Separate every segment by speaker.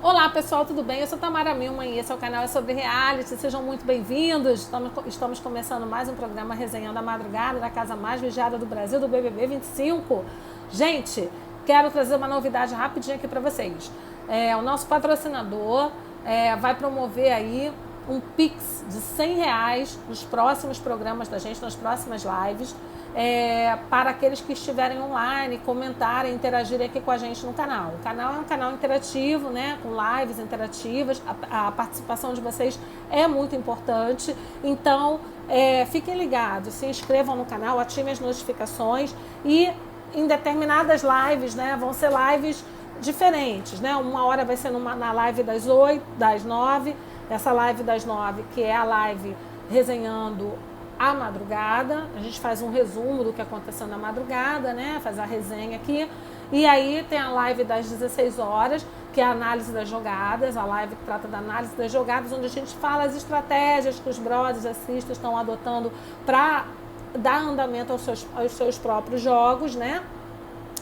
Speaker 1: Olá pessoal, tudo bem? Eu sou Tamara Milman e esse é o canal sobre reality. Sejam muito bem-vindos. Estamos começando mais um programa Resenhando a Madrugada da casa mais vigiada do Brasil, do BBB 25. Gente, quero trazer uma novidade rapidinho aqui para vocês. O nosso patrocinador vai promover aí um Pix de R$100 nos próximos programas da gente, nas próximas lives, para aqueles que estiverem online, comentarem, interagirem aqui com a gente no canal. O canal é um canal interativo, né, com lives interativas, a participação de vocês é muito importante, então fiquem ligados, se inscrevam no canal, ativem as notificações e em determinadas lives, né, vão ser lives diferentes, né, uma hora vai ser na live das 8, das 9, essa live das 9, que é a live resenhando a madrugada, a gente faz um resumo do que aconteceu na madrugada, né? Faz a resenha aqui. E aí tem a live das 16 horas, que é a análise das jogadas, a live que trata da análise das jogadas, onde a gente fala as estratégias que os brothers, as sisters estão adotando para dar andamento aos seus próprios jogos, né?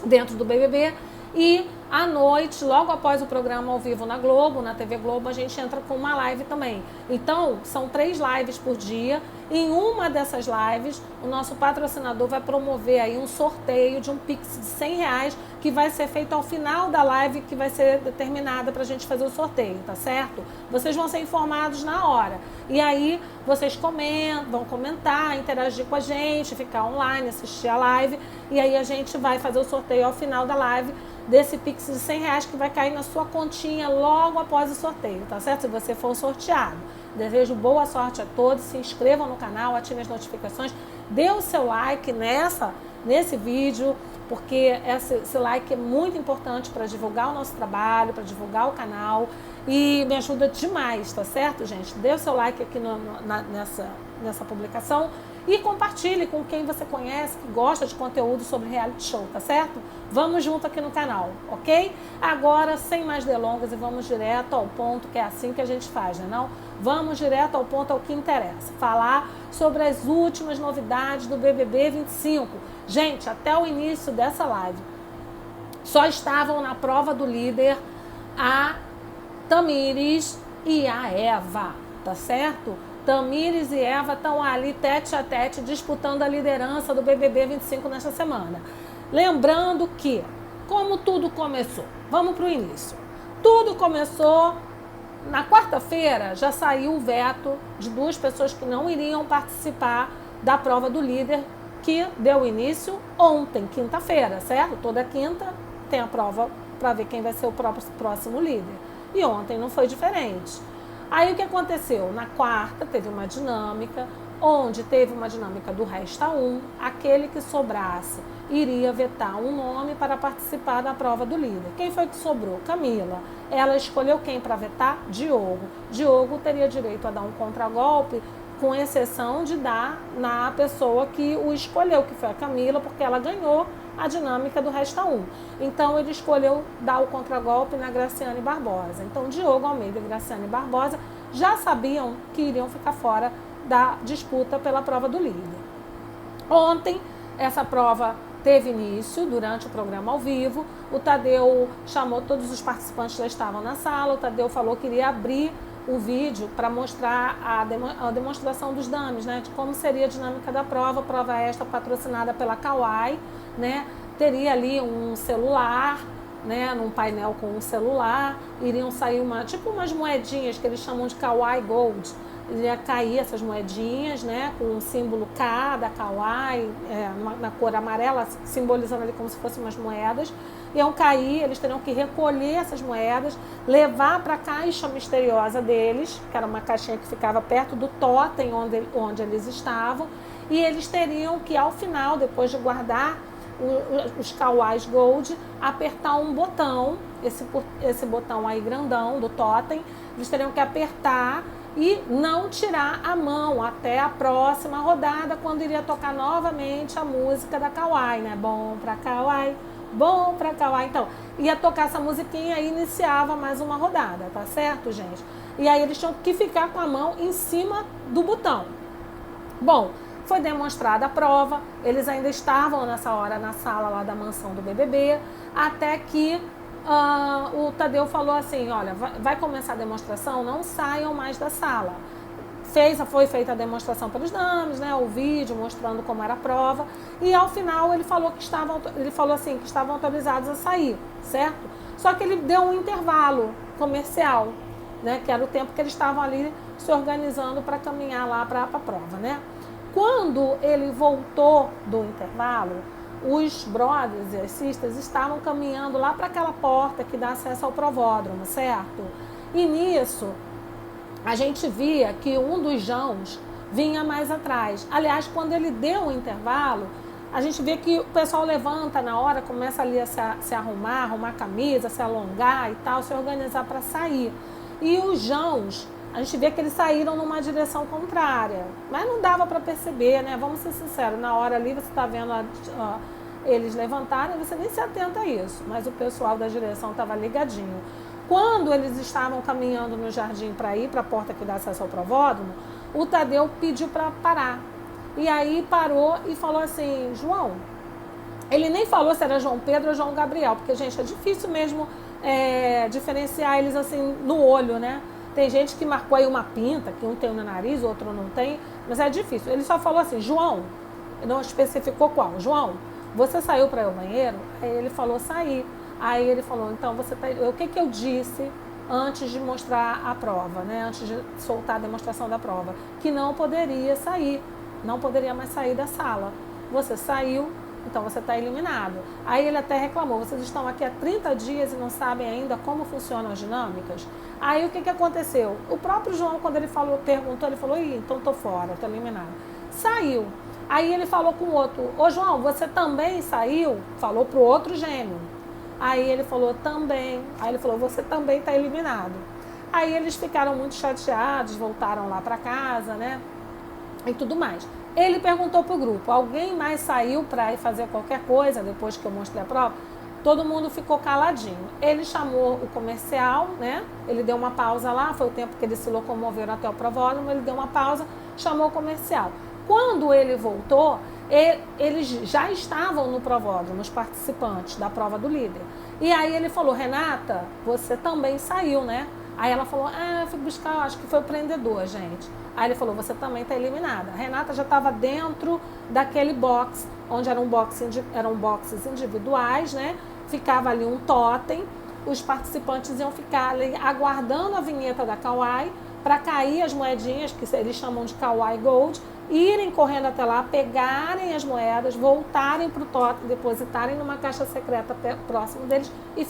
Speaker 1: Dentro do BBB. E à noite, logo após o programa ao vivo na Globo, na TV Globo, a gente entra com uma live também. Então, são 3 lives por dia. Em uma dessas lives, o nosso patrocinador vai promover aí um sorteio de um Pix de R$100 que vai ser feito ao final da live, que vai ser determinada para a gente fazer o sorteio, tá certo? Vocês vão ser informados na hora. E aí, vocês vão comentar, interagir com a gente, ficar online, assistir a live. E aí, a gente vai fazer o sorteio ao final da live desse Pix de R$100 que vai cair na sua continha logo após o sorteio, tá certo? Se você for sorteado. Desejo boa sorte a todos, se inscrevam no canal, ativem as notificações, dê o seu like nesse vídeo, porque esse like é muito importante para divulgar o nosso trabalho, para divulgar o canal e me ajuda demais, tá certo, gente? Dê o seu like aqui nessa publicação e compartilhe com quem você conhece, que gosta de conteúdo sobre reality show, tá certo? Vamos junto aqui no canal, ok? Agora, sem mais delongas, e vamos direto ao ponto, que é assim que a gente faz, né não? Vamos direto ao ponto, ao que interessa. Falar sobre as últimas novidades do BBB 25. Gente, até o início dessa live, só estavam na prova do líder a Tamires e a Eva, tá certo? Tamires e Eva estão ali tete a tete disputando a liderança do BBB 25 nesta semana. Lembrando que, como tudo começou, vamos para o início. Tudo começou na quarta-feira, já saiu o veto de 2 pessoas que não iriam participar da prova do líder, que deu início ontem, quinta-feira, certo? Toda quinta tem a prova para ver quem vai ser o próximo líder. E ontem não foi diferente. Aí o que aconteceu? Na quarta teve uma dinâmica, onde teve uma dinâmica do resta 1, aquele que sobrasse iria vetar um nome para participar da prova do líder. Quem foi que sobrou? Camila. Ela escolheu quem para vetar? Diogo. Diogo teria direito a dar um contragolpe, com exceção de dar na pessoa que o escolheu, que foi a Camila, porque ela ganhou a dinâmica do resta 1. Então, ele escolheu dar o contragolpe na Graciane Barbosa. Então, Diogo Almeida e Graciane Barbosa já sabiam que iriam ficar fora da disputa pela prova do líder. Ontem, essa prova teve início durante o programa ao vivo. O Tadeu chamou todos os participantes que já estavam na sala. O Tadeu falou que iria abrir o vídeo para mostrar a demonstração dos dames, né, de como seria a dinâmica da prova esta patrocinada pela Kawai, né, teria ali um celular, né, num painel com um celular, iriam sair umas moedinhas que eles chamam de Kawai Gold, iria cair essas moedinhas, né, com o símbolo K da Kawai, na cor amarela, simbolizando ali como se fossem umas moedas, iam cair, eles teriam que recolher essas moedas, levar para a caixa misteriosa deles, que era uma caixinha que ficava perto do totem onde eles estavam, e eles teriam que, ao final, depois de guardar os Kawais Gold, apertar um botão, esse botão aí grandão do totem, eles teriam que apertar e não tirar a mão até a próxima rodada, quando iria tocar novamente a música da Kawai, né? Bom pra Kawai, bom pra Kawai. Então, ia tocar essa musiquinha e iniciava mais uma rodada, tá certo, gente? E aí eles tinham que ficar com a mão em cima do botão. Bom, foi demonstrada a prova, eles ainda estavam nessa hora na sala lá da mansão do BBB, até que o Tadeu falou assim, olha, vai começar a demonstração, não saiam mais da sala. Foi feita a demonstração pelos dames, né, o vídeo mostrando como era a prova, e ao final ele falou assim, que estavam autorizados a sair, certo? Só que ele deu um intervalo comercial, né, que era o tempo que eles estavam ali se organizando para caminhar lá para a prova, né? Quando ele voltou do intervalo, os brothers e as sisters estavam caminhando lá para aquela porta que dá acesso ao provódromo, certo? E nisso, a gente via que um dos Joãos vinha mais atrás. Aliás, quando ele deu o intervalo, a gente vê que o pessoal levanta na hora, começa ali a se arrumar a camisa, se alongar e tal, se organizar para sair. E os Joãos, a gente vê que eles saíram numa direção contrária. Mas não dava para perceber, né? Vamos ser sinceros, na hora ali você está vendo eles levantarem, você nem se atenta a isso. Mas o pessoal da direção estava ligadinho. Quando eles estavam caminhando no jardim para ir para a porta que dá acesso ao provódromo, o Tadeu pediu para parar. E aí parou e falou assim, João, ele nem falou se era João Pedro ou João Gabriel, porque, gente, é difícil mesmo diferenciar eles assim no olho, né? Tem gente que marcou aí uma pinta, que um tem no nariz, o outro não tem, mas é difícil. Ele só falou assim, João, não especificou qual, João, você saiu para ir ao banheiro? Aí ele falou, saí. Aí ele falou, então você tá... O que eu disse antes de mostrar a prova, né? Antes de soltar a demonstração da prova? Que não poderia sair, não poderia mais sair da sala. Você saiu, então você está eliminado. Aí ele até reclamou, vocês estão aqui há 30 dias e não sabem ainda como funcionam as dinâmicas? Aí o que aconteceu? O próprio João, quando ele perguntou, ele falou, então estou fora, estou eliminado. Saiu. Aí ele falou com o outro, ô João, você também saiu? Falou para o outro gêmeo. Aí ele falou, também. Aí ele falou, você também está eliminado. Aí eles ficaram muito chateados, voltaram lá para casa, né? E tudo mais. Ele perguntou pro grupo, alguém mais saiu para ir fazer qualquer coisa depois que eu mostrei a prova? Todo mundo ficou caladinho. Ele chamou o comercial, né? Ele deu uma pausa lá, foi o tempo que eles se locomoveram até o provódromo, ele deu uma pausa, chamou o comercial. Quando ele voltou, eles já estavam no provódromo, os participantes da prova do líder. E aí ele falou, Renata, você também saiu, né? Aí ela falou, eu fui buscar, acho que foi o prendedor, gente. Aí ele falou, você também está eliminada. A Renata já estava dentro daquele box, onde eram boxes individuais, né? Ficava ali um totem, os participantes iam ficar ali aguardando a vinheta da Kauai para cair as moedinhas, que eles chamam de Kauai Gold, irem correndo até lá, pegarem as moedas, voltarem para o totem, depositarem numa caixa secreta próximo deles e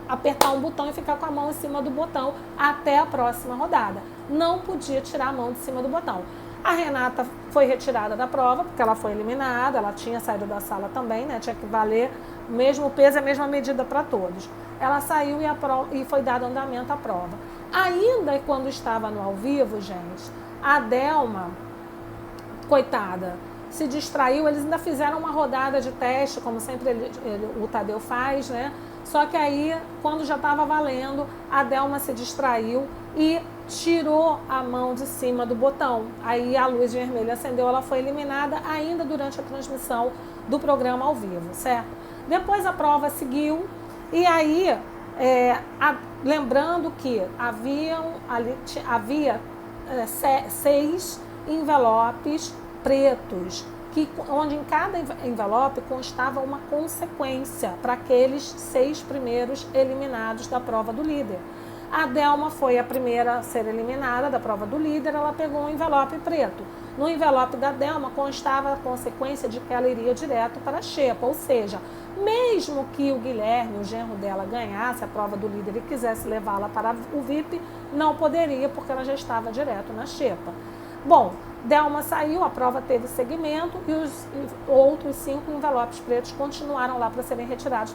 Speaker 1: apertar um botão e ficar com a mão em cima do botão até a próxima rodada. Não podia tirar a mão de cima do botão. A Renata foi retirada da prova, porque ela foi eliminada, ela tinha saído da sala também, né? Tinha que valer o mesmo peso e a mesma medida para todos. Ela saiu e foi dado andamento à prova. Ainda quando estava no ao vivo, gente, a Delma, coitada, se distraiu, eles ainda fizeram uma rodada de teste, como sempre o Tadeu faz, né? Só que aí, quando já estava valendo, a Delma se distraiu e tirou a mão de cima do botão. Aí a luz vermelha acendeu, ela foi eliminada ainda durante a transmissão do programa ao vivo, certo? Depois a prova seguiu e aí, lembrando que havia 6 envelopes pretos, onde em cada envelope constava uma consequência para aqueles 6 primeiros eliminados da prova do líder. A Delma foi a primeira a ser eliminada da prova do líder, ela pegou um envelope preto. No envelope da Delma constava a consequência de que ela iria direto para a xepa, ou seja, mesmo que o Guilherme, o genro dela, ganhasse a prova do líder e quisesse levá-la para o VIP, não poderia, porque ela já estava direto na xepa. Bom, Delma saiu, a prova teve seguimento e os outros 5 envelopes pretos continuaram lá para serem retirados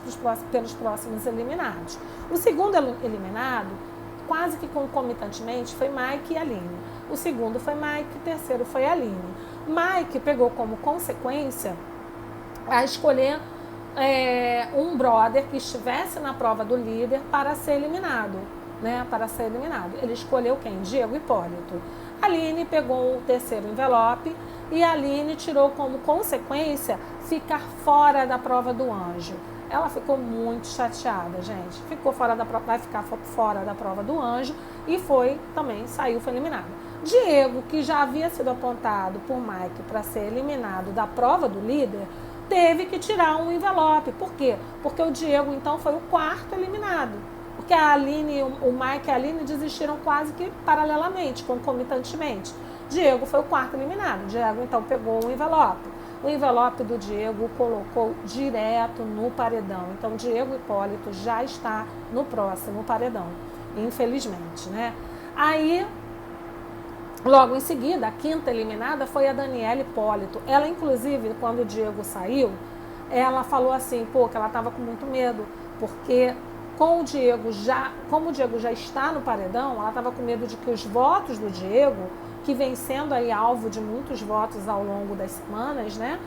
Speaker 1: pelos próximos eliminados. O segundo eliminado, quase que concomitantemente, foi Mike e Aline. O segundo foi Mike, o terceiro foi Aline. Mike pegou como consequência a escolher um brother que estivesse na prova do líder para ser eliminado, né? Para ser eliminado. Ele escolheu quem? Diego Hipólito. Aline pegou o terceiro envelope e a Aline tirou como consequência ficar fora da prova do anjo. ela ficou muito chateada, gente. Ficou fora da prova, vai ficar fora da prova do anjo e foi eliminada. Diego, que já havia sido apontado por Mike para ser eliminado da prova do líder, teve que tirar um envelope. Por quê? Porque o Diego, então, foi o quarto eliminado. Porque a Aline, o Mike e a Aline desistiram quase que paralelamente, concomitantemente. Diego foi o quarto eliminado. Diego, então, pegou um envelope. O envelope do Diego colocou direto no paredão. Então, Diego Hipólito já está no próximo paredão, infelizmente, né? Aí, logo em seguida, a quinta eliminada foi a Daniela Hipólito. Ela, inclusive, quando o Diego saiu, ela falou assim, que ela estava com muito medo, porque como o Diego já está no paredão, ela estava com medo de que os votos do Diego, que vem sendo aí alvo de muitos votos ao longo das semanas, né,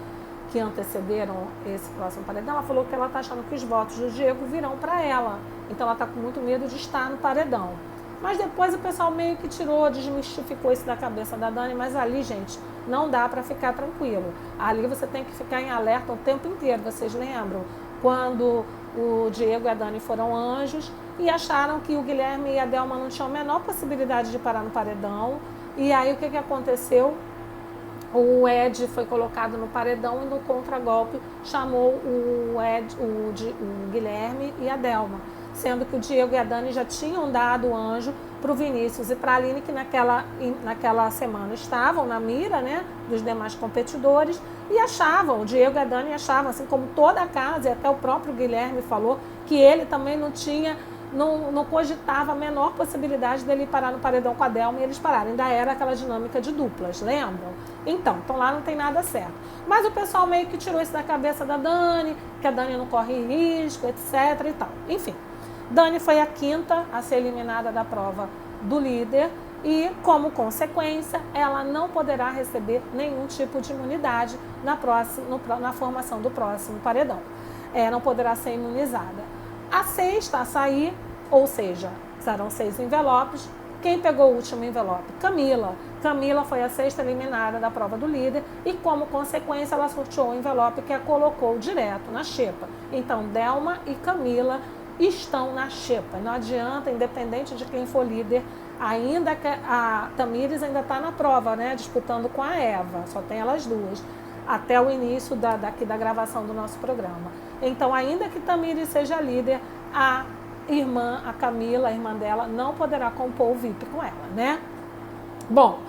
Speaker 1: que antecederam esse próximo paredão, ela falou que ela está achando que os votos do Diego virão para ela. Então ela está com muito medo de estar no paredão. Mas depois o pessoal meio que desmistificou isso da cabeça da Dani, mas ali, gente, não dá para ficar tranquilo. Ali você tem que ficar em alerta o tempo inteiro. Vocês lembram? Quando o Diego e a Dani foram anjos e acharam que o Guilherme e a Delma não tinham a menor possibilidade de parar no paredão. E aí o que aconteceu? O Ed foi colocado no paredão e no contragolpe chamou o Guilherme e a Delma, sendo que o Diego e a Dani já tinham dado o anjo para o Vinícius e para a Aline, que naquela semana estavam na mira, né, dos demais competidores, e o Diego e a Dani achavam, assim como toda a casa, e até o próprio Guilherme falou, que ele também não cogitava a menor possibilidade dele parar no paredão com a Delma e eles pararam. Ainda era aquela dinâmica de duplas, lembram? Então lá não tem nada certo. Mas o pessoal meio que tirou isso da cabeça da Dani, que a Dani não corre risco, etc. e tal. Enfim, Dani foi a quinta a ser eliminada da prova do líder e, como consequência, ela não poderá receber nenhum tipo de imunidade na formação do próximo paredão. Não poderá ser imunizada. A sexta a sair, ou seja, serão 6 envelopes. Quem pegou o último envelope? Camila. Camila foi a sexta eliminada da prova do líder e, como consequência, ela sorteou o envelope que a colocou direto na xepa. Então, Delma e Camila estão na xepa. Não adianta, independente de quem for líder, ainda que a Tamires ainda está na prova, né, disputando com a Eva. Só tem elas duas, até o início da gravação do nosso programa. Então, ainda que Tamires seja líder, a Camila, a irmã dela, não poderá compor o VIP com ela, né? Bom,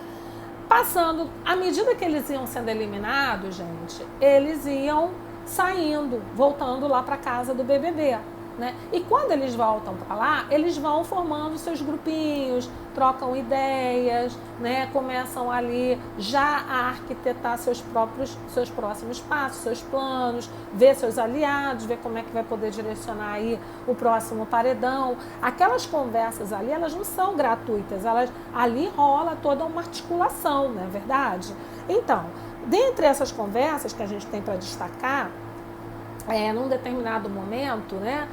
Speaker 1: passando, à medida que eles iam sendo eliminados, gente, eles iam saindo, voltando lá para casa do BBB. Né? E quando eles voltam para lá, eles vão formando seus grupinhos, trocam ideias, né? Começam ali já a arquitetar seus próximos passos, seus planos, ver seus aliados, ver como é que vai poder direcionar aí o próximo paredão. Aquelas conversas ali, elas não são gratuitas, ali rola toda uma articulação, não é verdade? Então, dentre essas conversas que a gente tem para destacar, num determinado momento, né?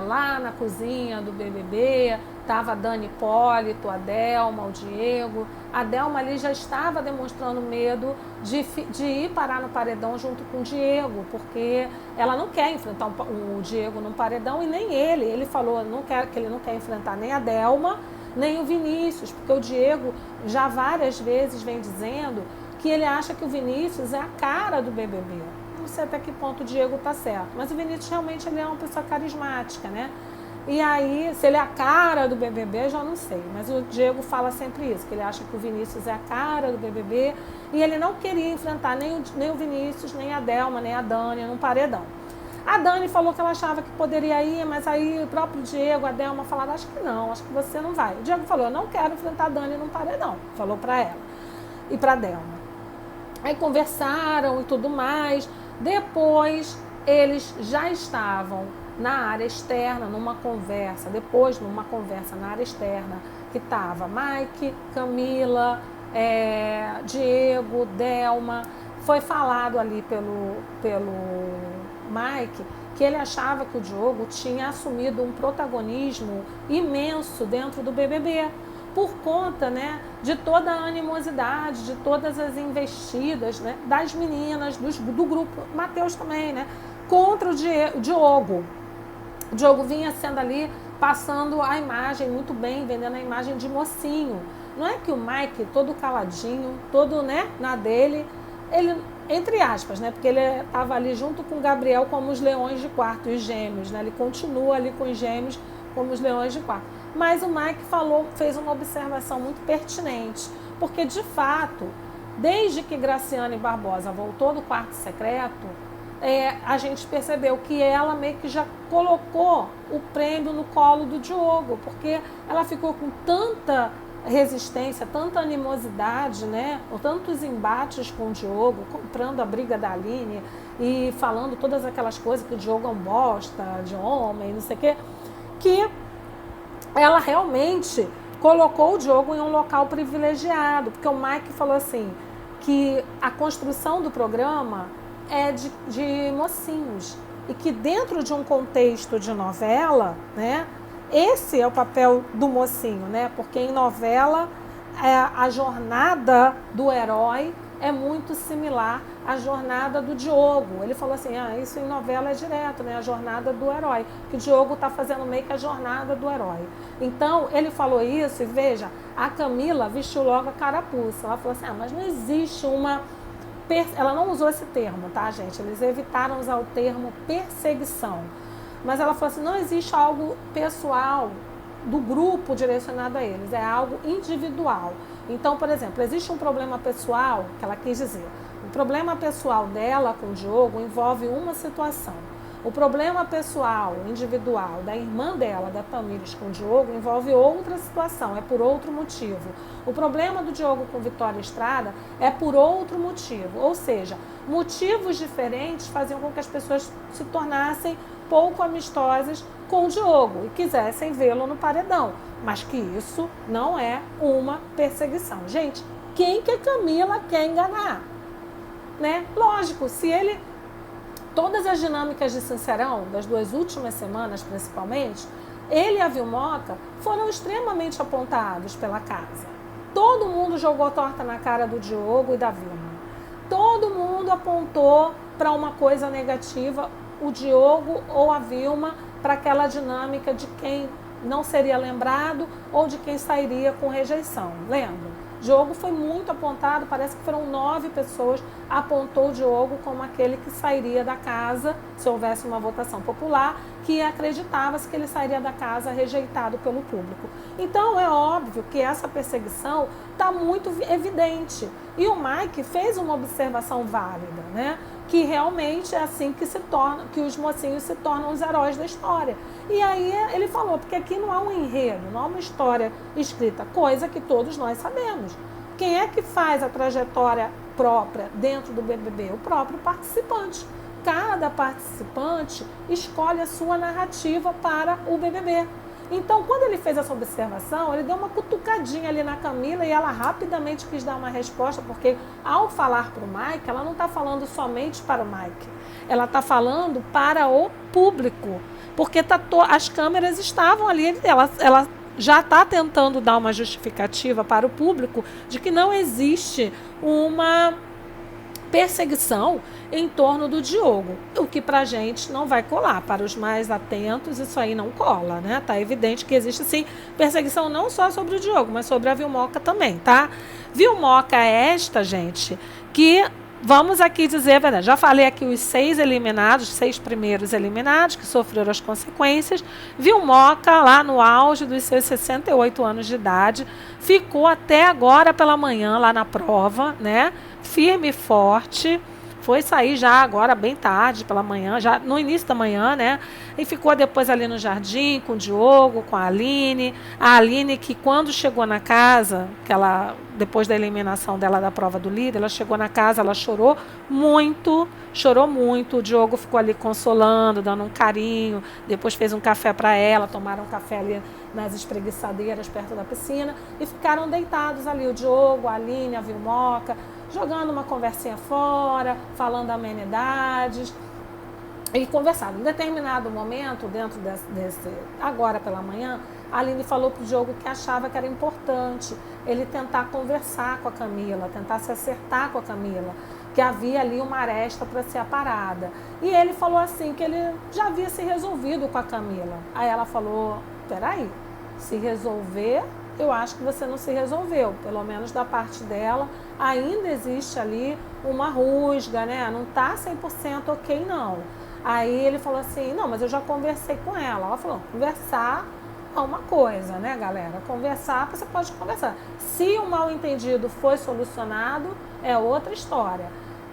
Speaker 1: Lá na cozinha do BBB, estava a Dani Hipólito, a Delma, o Diego. A Delma ali já estava demonstrando medo de ir parar no paredão junto com o Diego, porque ela não quer enfrentar o Diego no paredão e nem ele. Ele falou que ele não quer enfrentar nem a Delma, nem o Vinícius, porque o Diego já várias vezes vem dizendo que ele acha que o Vinícius é a cara do BBB. Não sei até que ponto o Diego tá certo, mas o Vinícius realmente ele é uma pessoa carismática, né? E aí, se ele é a cara do BBB, já não sei, mas o Diego fala sempre isso, que ele acha que o Vinícius é a cara do BBB e ele não queria enfrentar nem o Vinícius, nem a Delma, nem a Dani num paredão. A Dani falou que ela achava que poderia ir, mas aí o próprio Diego, a Delma falaram, acho que não, acho que você não vai. O Diego falou, eu não quero enfrentar a Dani num paredão, falou pra ela e pra Delma. Aí conversaram e tudo mais. Depois, eles já estavam na área externa, numa conversa na área externa, que estava Mike, Camila, Diego, Delma. Foi falado ali pelo Mike que ele achava que o Diogo tinha assumido um protagonismo imenso dentro do BBB, por conta, né, de toda a animosidade, de todas as investidas, né, das meninas, do grupo, Matheus também, né, contra o Diogo. O Diogo vinha sendo ali, passando a imagem muito bem, vendendo a imagem de mocinho. Não é que o Mike, todo caladinho, todo, né, na dele, ele, entre aspas, né, porque ele estava ali junto com o Gabriel como os leões de quarto, os gêmeos, né, ele continua ali com os gêmeos como os leões de quarto. Mas o Mike fez uma observação muito pertinente, porque de fato, desde que Graciane Barbosa voltou do quarto secreto, a gente percebeu que ela meio que já colocou o prêmio no colo do Diogo, porque ela ficou com tanta resistência, tanta animosidade, né? Ou tantos embates com o Diogo, comprando a briga da Aline e falando todas aquelas coisas que o Diogo é um bosta, de homem, não sei o quê, que ela realmente colocou o Diogo em um local privilegiado, porque o Mike falou assim, que a construção do programa é de mocinhos, e que dentro de um contexto de novela, né, esse é o papel do mocinho, né? Porque em novela a jornada do herói é muito similar à jornada do Diogo. Ele falou assim, isso em novela é direto, né? A jornada do herói, que o Diogo está fazendo meio que a jornada do herói. Então, ele falou isso e veja, a Camila vestiu logo a carapuça. Ela falou assim, mas não existe uma... Ela não usou esse termo, tá, gente? Eles evitaram usar o termo perseguição. Mas ela falou assim, não existe algo pessoal do grupo direcionado a eles, é algo individual. Então, por exemplo, existe um problema pessoal, que ela quis dizer, o problema pessoal dela com o Diogo envolve uma situação. O problema pessoal, individual, da irmã dela, da Tamires, com o Diogo, envolve outra situação, é por outro motivo. O problema do Diogo com Vitória Estrada é por outro motivo. Ou seja, motivos diferentes faziam com que as pessoas se tornassem pouco amistosas com o Diogo e quisessem vê-lo no paredão. Mas que isso não é uma perseguição. Gente, quem que a Camila quer enganar? Né? Lógico, se ele... Todas as dinâmicas de Sincerão, das 2 últimas semanas principalmente, ele e a Vilmoca foram extremamente apontados pela casa. Todo mundo jogou torta na cara do Diogo e da Vilma. Todo mundo apontou para uma coisa negativa, o Diogo ou a Vilma, para aquela dinâmica de quem não seria lembrado ou de quem sairia com rejeição. Lembra? Diogo foi muito apontado, parece que foram 9 pessoas, apontou o Diogo como aquele que sairia da casa, se houvesse uma votação popular, que acreditava-se que ele sairia da casa rejeitado pelo público. Então é óbvio que essa perseguição está muito evidente. E o Mike fez uma observação válida, né? Que realmente é assim que que os mocinhos se tornam os heróis da história. E aí ele falou, porque aqui não há um enredo, não há uma história escrita, coisa que todos nós sabemos. Quem é que faz a trajetória própria dentro do BBB? O próprio participante. Cada participante escolhe a sua narrativa para o BBB. Então, quando ele fez essa observação, ele deu uma cutucadinha ali na Camila e ela rapidamente quis dar uma resposta, porque ao falar para o Mike, ela não está falando somente para o Mike, ela está falando para o público, porque as câmeras estavam ali, ela já está tentando dar uma justificativa para o público de que não existe uma perseguição em torno do Diogo, o que pra gente não vai colar, para os mais atentos isso aí não cola, né? Tá evidente que existe sim perseguição não só sobre o Diogo, mas sobre a Vilmoca também, tá? Vilmoca é esta, gente, que vamos aqui dizer a verdade, já falei aqui os 6 eliminados, 6 primeiros eliminados que sofreram as consequências. Vilmoca, lá no auge dos seus 68 anos de idade, ficou até agora pela manhã lá na prova, né? Firme e forte, foi sair já agora bem tarde pela manhã, já no início da manhã, né? E ficou depois ali no jardim com o Diogo, com a Aline que quando chegou na casa, depois da eliminação dela da prova do líder, ela chegou na casa, ela chorou muito, o Diogo ficou ali consolando, dando um carinho, depois fez um café para ela, tomaram um café ali nas espreguiçadeiras perto da piscina e ficaram deitados ali, o Diogo, a Aline, a Vilmoca, jogando uma conversinha fora, falando amenidades e conversando. Em determinado momento, dentro desse agora pela manhã, a Aline falou para o Diogo que achava que era importante ele tentar conversar com a Camila, tentar se acertar com a Camila, que havia ali uma aresta para ser aparada. E ele falou assim, que ele já havia se resolvido com a Camila. Aí ela falou, peraí, se resolver, eu acho que você não se resolveu, pelo menos da parte dela, ainda existe ali uma rusga, né? Não tá 100% ok, não. Aí ele falou assim, não, mas eu já conversei com ela. Ela falou, conversar é uma coisa, né, galera? Conversar, você pode conversar. Se o mal entendido foi solucionado, é outra história.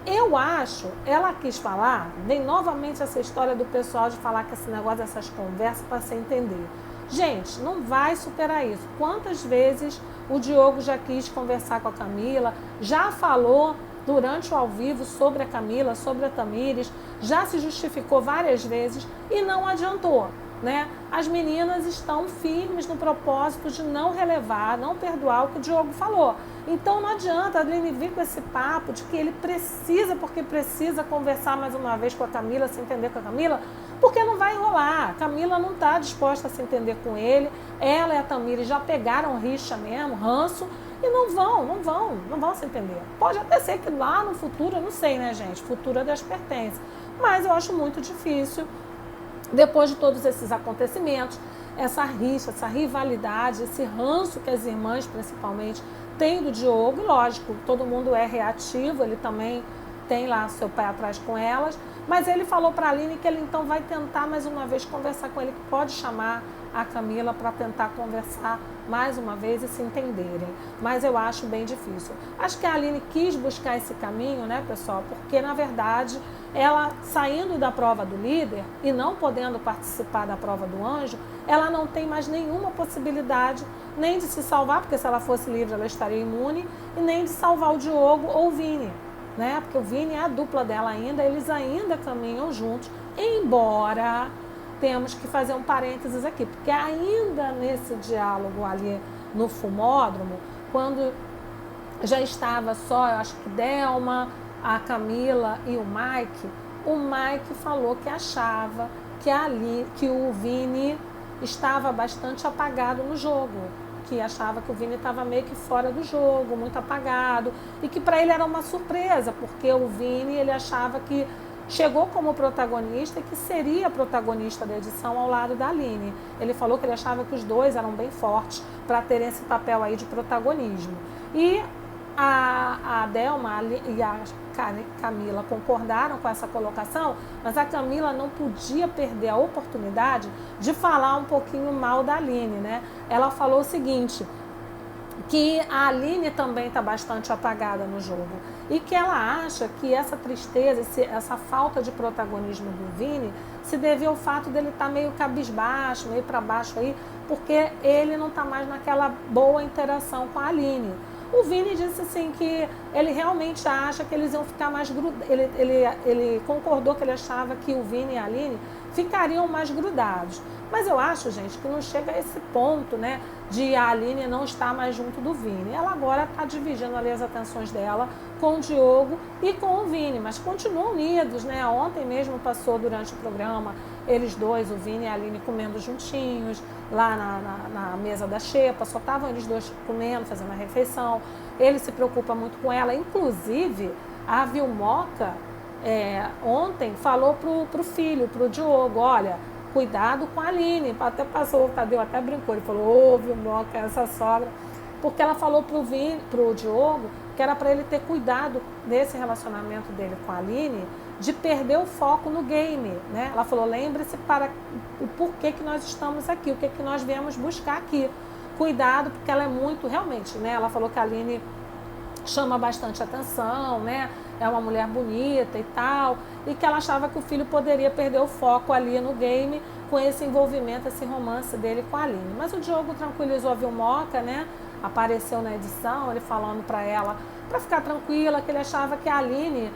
Speaker 1: Eu acho, ela quis falar, vem novamente essa história do pessoal de falar que esse negócio dessas conversas para se entender. Gente, não vai superar isso. Quantas vezes o Diogo já quis conversar com a Camila, já falou durante o ao vivo sobre a Camila, sobre a Tamires, já se justificou várias vezes e não adiantou, né? As meninas estão firmes no propósito de não relevar, não perdoar o que o Diogo falou. Então não adianta a Aline vir com esse papo de que ele precisa, porque precisa conversar mais uma vez com a Camila, se entender com a Camila, porque não vai rolar. A Camila não está disposta a se entender com ele, ela e a Tamires já pegaram rixa mesmo, ranço, e não vão se entender. Pode até ser que lá no futuro, eu não sei, né, gente? Futuro é Deus pertence. Mas eu acho muito difícil, depois de todos esses acontecimentos, essa rixa, essa rivalidade, esse ranço que as irmãs, principalmente, têm do Diogo. Lógico, todo mundo é reativo, ele também tem lá seu pé atrás com elas, mas ele falou para a Aline que ele então vai tentar mais uma vez conversar com ele, que pode chamar a Camila para tentar conversar mais uma vez e se entenderem. Mas eu acho bem difícil. Acho que a Aline quis buscar esse caminho, né, pessoal? Porque, na verdade, ela saindo da prova do líder e não podendo participar da prova do anjo, ela não tem mais nenhuma possibilidade nem de se salvar, porque se ela fosse livre ela estaria imune, e nem de salvar o Diogo ou o Vini, né? Porque o Vini é a dupla dela ainda, eles ainda caminham juntos, embora temos que fazer um parênteses aqui, porque ainda nesse diálogo ali no fumódromo, quando já estava só, eu acho que Delma, a Camila e o Mike falou que achava que o Vini estava bastante apagado no jogo, que achava que o Vini estava meio que fora do jogo, muito apagado, e que para ele era uma surpresa, porque o Vini, ele achava que chegou como protagonista e que seria protagonista da edição ao lado da Aline. Ele falou que ele achava que os dois eram bem fortes para terem esse papel aí de protagonismo. E a Delma e a Camila concordaram com essa colocação, mas a Camila não podia perder a oportunidade de falar um pouquinho mal da Aline, né? Ela falou o seguinte, que a Aline também está bastante apagada no jogo e que ela acha que essa tristeza, essa falta de protagonismo do Vini se deve ao fato dele estar meio cabisbaixo, meio para baixo aí, porque ele não está mais naquela boa interação com a Aline. O Vini disse assim que ele realmente acha que eles iam ficar mais grudados. Ele concordou que ele achava que o Vini e a Aline ficariam mais grudados. Mas eu acho, gente, que não chega a esse ponto, né, de a Aline não estar mais junto do Vini. Ela agora está dividindo ali as atenções dela com o Diogo e com o Vini, mas continuam unidos, né? Ontem mesmo passou durante o programa eles dois, o Vini e a Aline, comendo juntinhos lá na mesa da xepa, só estavam eles dois comendo, fazendo a refeição. Ele se preocupa muito com ela, inclusive a Vilmoca ontem falou pro filho, pro Diogo, olha, cuidado com a Aline. Até passou, o Tadeu até brincou, ele falou, ô Vilmoca, essa sogra, porque ela falou pro Diogo que era para ele ter cuidado nesse relacionamento dele com a Aline, de perder o foco no game, né? Ela falou, lembre-se para o porquê que nós estamos aqui, o que nós viemos buscar aqui. Cuidado, porque ela é muito, realmente, né? Ela falou que a Aline chama bastante atenção, né? É uma mulher bonita e tal, e que ela achava que o filho poderia perder o foco ali no game com esse envolvimento, esse romance dele com a Aline. Mas o Diogo tranquilizou a Vilmoca, né? Apareceu na edição, ele falando para ela, para ficar tranquila, que ele achava que a Aline,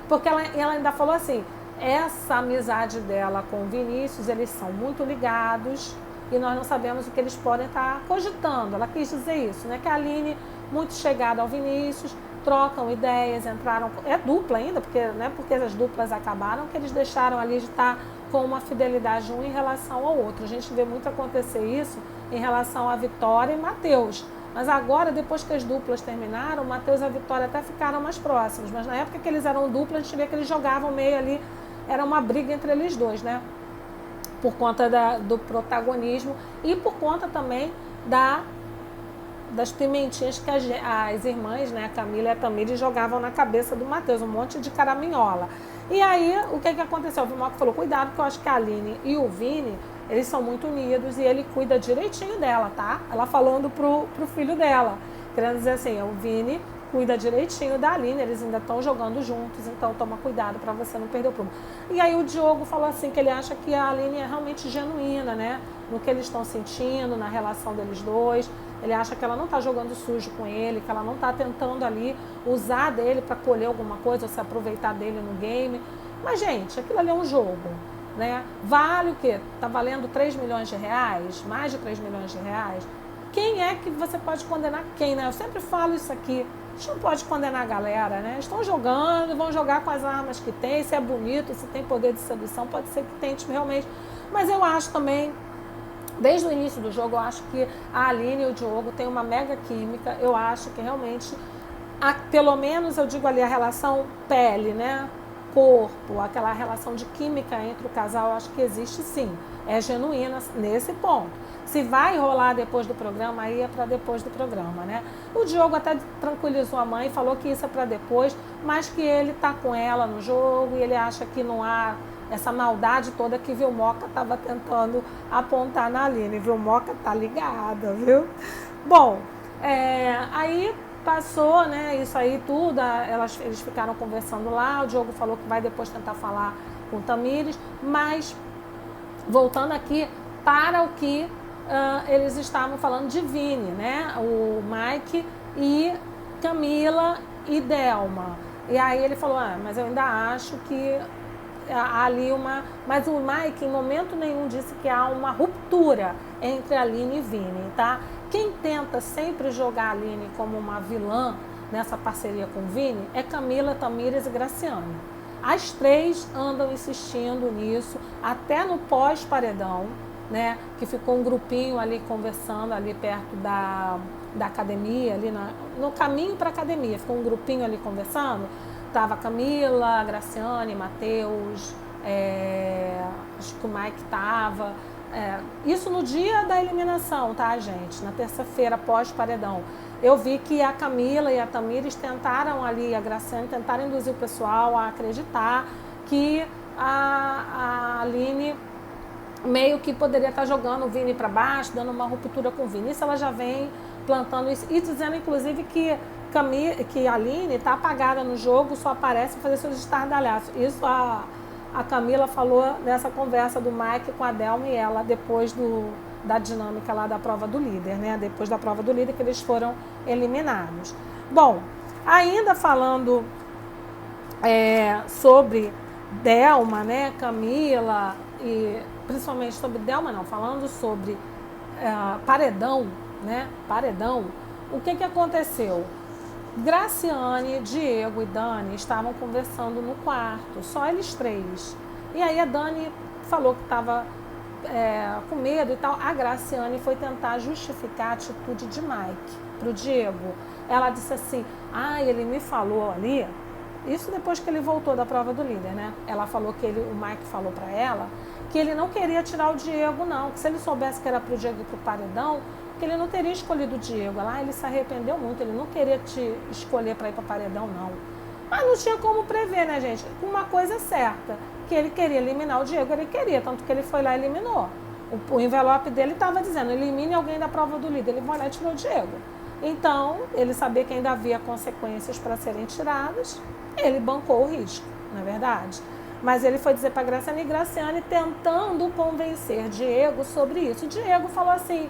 Speaker 1: porque ela ainda falou assim, essa amizade dela com o Vinícius, eles são muito ligados e nós não sabemos o que eles podem estar cogitando. Ela quis dizer isso, né? Que a Aline, muito chegada ao Vinícius, trocam ideias, entraram... É dupla ainda, porque, né, porque as duplas acabaram, que eles deixaram ali de estar com uma fidelidade um em relação ao outro. A gente vê muito acontecer isso em relação a Vitória e Matheus. Mas agora, depois que as duplas terminaram, o Matheus e a Vitória até ficaram mais próximos. Mas na época que eles eram duplas, a gente via que eles jogavam meio ali, era uma briga entre eles dois, né? Por conta do protagonismo e por conta também das pimentinhas que as irmãs, né, a Camila e a Tamires, jogavam na cabeça do Matheus, um monte de caraminhola. E aí, o que aconteceu? O Vimoca falou, cuidado, porque eu acho que a Aline e o Vini, eles são muito unidos e ele cuida direitinho dela, tá? Ela falando pro filho dela, querendo dizer assim, o Vini cuida direitinho da Aline, eles ainda estão jogando juntos, então toma cuidado para você não perder o prumo. E aí o Diogo falou assim, que ele acha que a Aline é realmente genuína, né? No que eles estão sentindo, na relação deles dois. Ele acha que ela não está jogando sujo com ele, que ela não está tentando ali usar dele para colher alguma coisa ou se aproveitar dele no game. Mas, gente, aquilo ali é um jogo, né? Vale o quê? Está valendo 3 milhões de reais? Mais de 3 milhões de reais? Quem é que você pode condenar quem, né? Eu sempre falo isso aqui. A gente não pode condenar a galera, né? Estão jogando, vão jogar com as armas que tem, se é bonito, se tem poder de sedução, pode ser que tente realmente. Mas eu acho também, desde o início do jogo, eu acho que a Aline e o Diogo têm uma mega química. Eu acho que realmente, pelo menos eu digo ali a relação pele, né? Corpo, aquela relação de química entre o casal, eu acho que existe sim. É genuína nesse ponto. Se vai rolar depois do programa, aí é para depois do programa, né? O Diogo até tranquilizou a mãe, falou que isso é para depois, mas que ele tá com ela no jogo e ele acha que não há essa maldade toda que Vimoca estava tentando apontar na Aline. Vimoca tá ligada, viu? Bom, aí passou, né, isso aí tudo, eles ficaram conversando lá, o Diogo falou que vai depois tentar falar com o Tamires, mas voltando aqui para o que eles estavam falando de Vini, né, o Mike e Camila e Delma. E aí ele falou, mas eu ainda acho que há ali mas o Mike em momento nenhum disse que há uma ruptura entre Aline e Vini, tá? Quem tenta sempre jogar a Aline como uma vilã nessa parceria com o Vini é Camila, Tamires e Graciane. As três andam insistindo nisso, até no pós-paredão, né? Que ficou um grupinho ali conversando ali perto da academia, ali no caminho para a academia, ficou um grupinho ali conversando. Tava Camila, Graciane, Matheus, acho que o Mike tava. Isso no dia da eliminação, tá, gente? Na terça-feira, pós-paredão. Eu vi que a Camila e a Tamires tentaram ali, a Graciane, tentaram induzir o pessoal a acreditar que a Aline meio que poderia estar jogando o Vini para baixo, dando uma ruptura com o Vini. Isso ela já vem plantando isso e dizendo, inclusive, que a Aline está apagada no jogo, só aparece para fazer seus estardalhaços. Isso a Camila falou nessa conversa do Mike com a Delma e ela depois da dinâmica lá da prova do líder, né? Depois da prova do líder que eles foram eliminados. Bom, ainda falando sobre Delma, né? Camila e principalmente sobre Delma, não, falando sobre paredão, né? Paredão. O que aconteceu? Graciane, Diego e Dani estavam conversando no quarto, só eles três. E aí a Dani falou que estava com medo e tal. A Graciane foi tentar justificar a atitude de Mike para o Diego. Ela disse assim, ele me falou ali, isso depois que ele voltou da prova do líder, né? Ela falou que o Mike falou para ela que ele não queria tirar o Diego, não, que se ele soubesse que era para o Diego ir para o paredão, que ele não teria escolhido o Diego. Ele se arrependeu muito, ele não queria te escolher para ir para paredão, não. Mas não tinha como prever, né, gente? Uma coisa é certa, que ele queria eliminar o Diego, ele queria, tanto que ele foi lá e eliminou. O envelope dele estava dizendo, elimine alguém da prova do líder, ele foi lá e tirou o Diego. Então, ele sabia que ainda havia consequências para serem tiradas, ele bancou o risco, não é verdade? Mas ele foi dizer para Graciane e Graciane tentando convencer Diego sobre isso. Diego falou assim,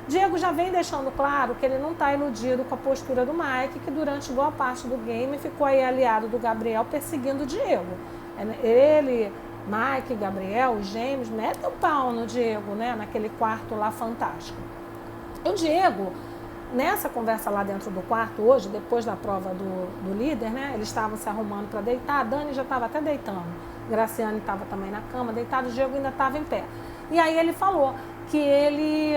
Speaker 1: Diego já vem deixando claro que ele não está iludido com a postura do Mike, que durante boa parte do game ficou aí aliado do Gabriel perseguindo o Diego. Ele, Mike, Gabriel, os gêmeos, metem o pau no Diego, né, naquele quarto lá fantástico. O Diego, nessa conversa lá dentro do quarto hoje, depois da prova do líder, né, eles estavam se arrumando para deitar, a Dani já estava até deitando, Graciane estava também na cama, deitado, o Diego ainda estava em pé. E aí ele falou que ele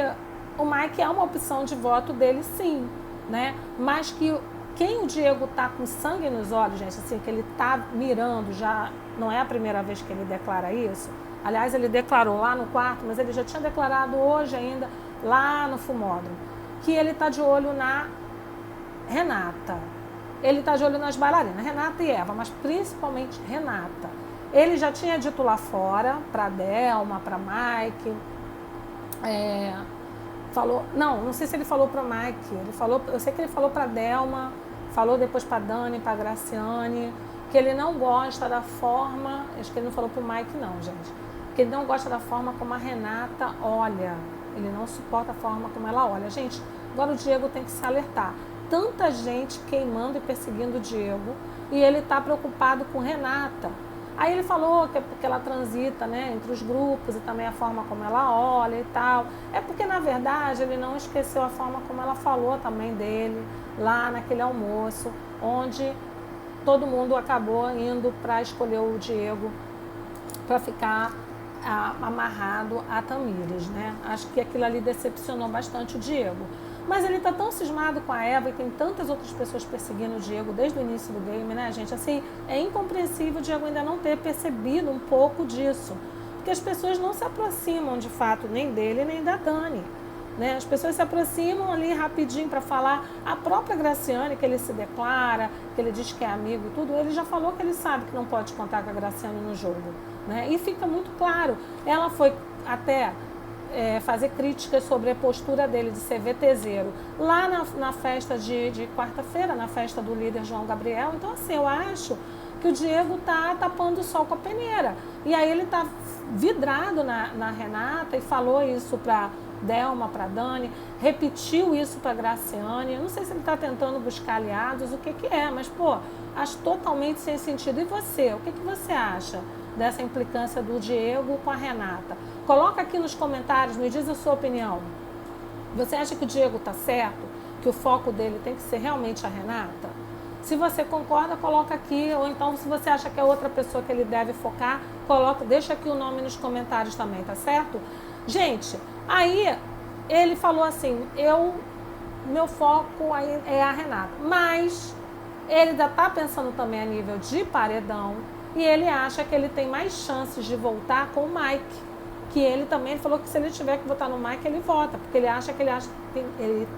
Speaker 1: o Mike é uma opção de voto dele, sim, né? Mas que quem o Diego tá com sangue nos olhos, gente, assim, que ele tá mirando, já não é a primeira vez que ele declara isso. Aliás, ele declarou lá no quarto, mas ele já tinha declarado hoje ainda, lá no fumódromo, que ele tá de olho na Renata. Ele tá de olho nas bailarinas, Renata e Eva, mas principalmente Renata. Ele já tinha dito lá fora, pra Delma, pra Mike, falou, não sei se ele falou para o Mike, eu sei que ele falou para Delma, falou depois para Dani, para Graciane, que ele não gosta da forma, acho que ele não falou para o Mike não, gente, que ele não gosta da forma como a Renata olha, ele não suporta a forma como ela olha. Gente, agora o Diego tem que se alertar, tanta gente queimando e perseguindo o Diego, e ele está preocupado com Renata. Aí ele falou que é porque ela transita, né, entre os grupos e também a forma como ela olha e tal. É porque, na verdade, ele não esqueceu a forma como ela falou também dele, lá naquele almoço, onde todo mundo acabou indo para escolher o Diego para ficar amarrado a Tamires, né? Acho que aquilo ali decepcionou bastante o Diego. Mas ele tá tão cismado com a Eva e tem tantas outras pessoas perseguindo o Diego desde o início do game, né, gente? Assim, é incompreensível o Diego ainda não ter percebido um pouco disso. Porque as pessoas não se aproximam, de fato, nem dele, nem da Dani. Né? As pessoas se aproximam ali rapidinho para falar. A própria Graciane, que ele se declara, que ele diz que é amigo e tudo, ele já falou que ele sabe que não pode contar com a Graciane no jogo. Né? E fica muito claro. Ela foi até... fazer críticas sobre a postura dele de ser VTZero lá na festa de quarta-feira, na festa do líder João Gabriel. Então, assim, eu acho que o Diego tá tapando o sol com a peneira. E aí ele tá vidrado na Renata e falou isso para Delma, para Dani, repetiu isso para Graciane. Eu não sei se ele está tentando buscar aliados, o que é, mas, pô, acho totalmente sem sentido. E você? O que você acha dessa implicância do Diego com a Renata? Coloca aqui nos comentários, me diz a sua opinião. Você acha que o Diego está certo? Que o foco dele tem que ser realmente a Renata? Se você concorda, coloca aqui. Ou então, se você acha que é outra pessoa que ele deve focar, deixa aqui o nome nos comentários também, tá certo? Gente, aí ele falou assim, meu foco aí é a Renata. Mas ele ainda está pensando também a nível de paredão e ele acha que ele tem mais chances de voltar com o Mike. Que ele também falou que se ele tiver que votar no Mike, ele vota, porque ele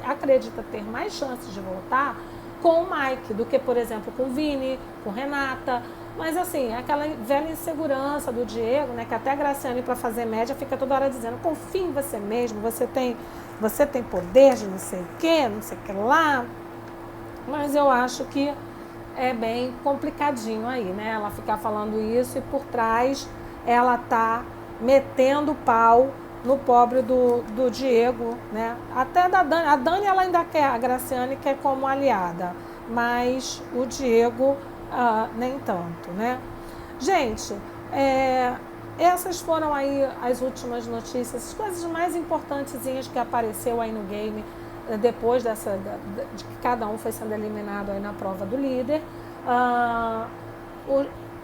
Speaker 1: acredita ter mais chances de votar com o Mike do que, por exemplo, com o Vini, com Renata. Mas assim, aquela velha insegurança do Diego, né, que até a Graciane, para fazer média, fica toda hora dizendo, confia em você mesmo, você tem poder de não sei o que lá. Mas eu acho que é bem complicadinho aí, né, ela ficar falando isso e por trás ela tá metendo pau no pobre do Diego, né? Até da Dani. A Dani ela ainda quer, a Graciane quer como aliada, mas o Diego nem tanto, né? Gente, essas foram aí as últimas notícias, as coisas mais importantezinhas que apareceu aí no game, depois de que cada um foi sendo eliminado aí na prova do líder.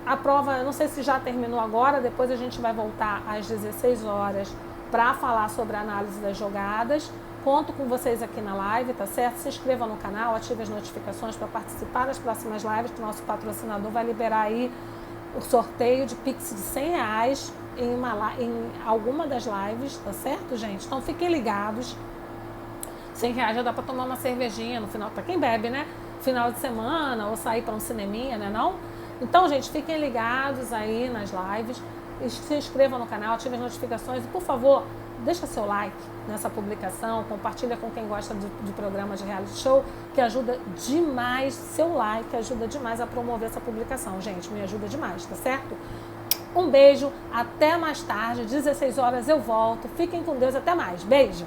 Speaker 1: A prova, eu não sei se já terminou agora, depois a gente vai voltar às 16 horas para falar sobre a análise das jogadas. Conto com vocês aqui na live, tá certo? Se inscreva no canal, ative as notificações para participar das próximas lives, que o nosso patrocinador vai liberar aí o sorteio de Pix de R$100 em alguma das lives, tá certo, gente? Então fiquem ligados. R$100 já dá para tomar uma cervejinha no final, para quem bebe, né? Final de semana, ou sair para um cineminha, né não? Então, gente, fiquem ligados aí nas lives, se inscrevam no canal, ativem as notificações e, por favor, deixa seu like nessa publicação, compartilha com quem gosta de programas de reality show, que ajuda demais, seu like ajuda demais a promover essa publicação, gente, me ajuda demais, tá certo? Um beijo, até mais tarde, 16 horas eu volto, fiquem com Deus, até mais, beijo!